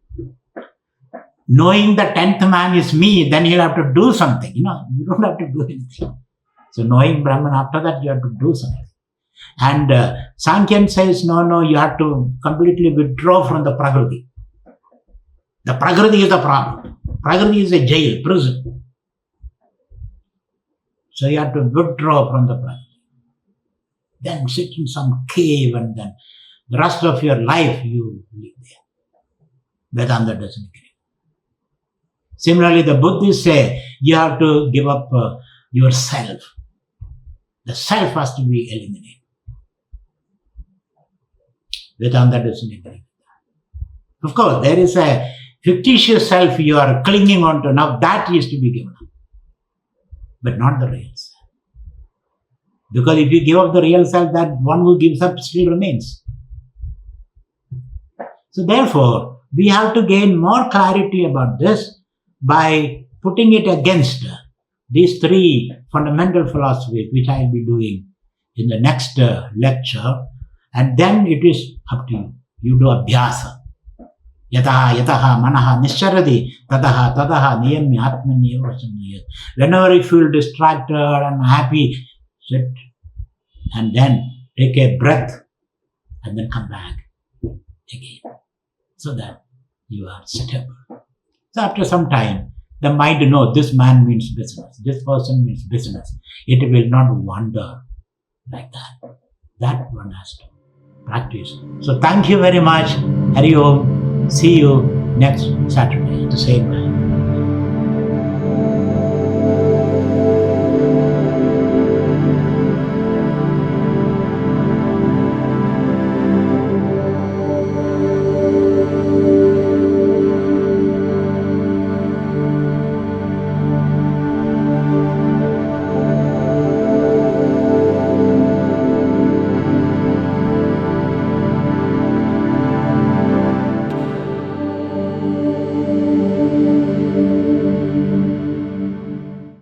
Knowing the 10th man is me, then you have to do something. You don't have to do anything. So knowing Brahman, after that you have to do something. And Sankhyan says, no, you have to completely withdraw from the Prakriti. The Prakriti is the problem. Prakriti is a jail, prison. So you have to withdraw from the Prakriti. Then sit in some cave, and then the rest of your life you live there. Vedanta doesn't agree. Similarly, the Buddhists say you have to give up yourself. The self has to be eliminated. Vedanta doesn't agree. Of course, there is a fictitious self you are clinging on to. Now that is to be given up. But not the real self. Because if you give up the real self, that one who gives up still remains. So therefore, we have to gain more clarity about this by putting it against these 3 fundamental philosophies, which I will be doing in the next lecture. And then it is up to you. You do abhyasa. Yataha yataha manaha nisharadi tadaha tadaha niyamya atmanya vasamaya. Whenever you feel distracted and happy, sit and then take a breath and then come back again, so that you are stable. So after some time, the mind knows this man means business, this person means business. It will not wander like that. That one has to practice. So thank you very much. Hari Om. See you next Saturday at the same time.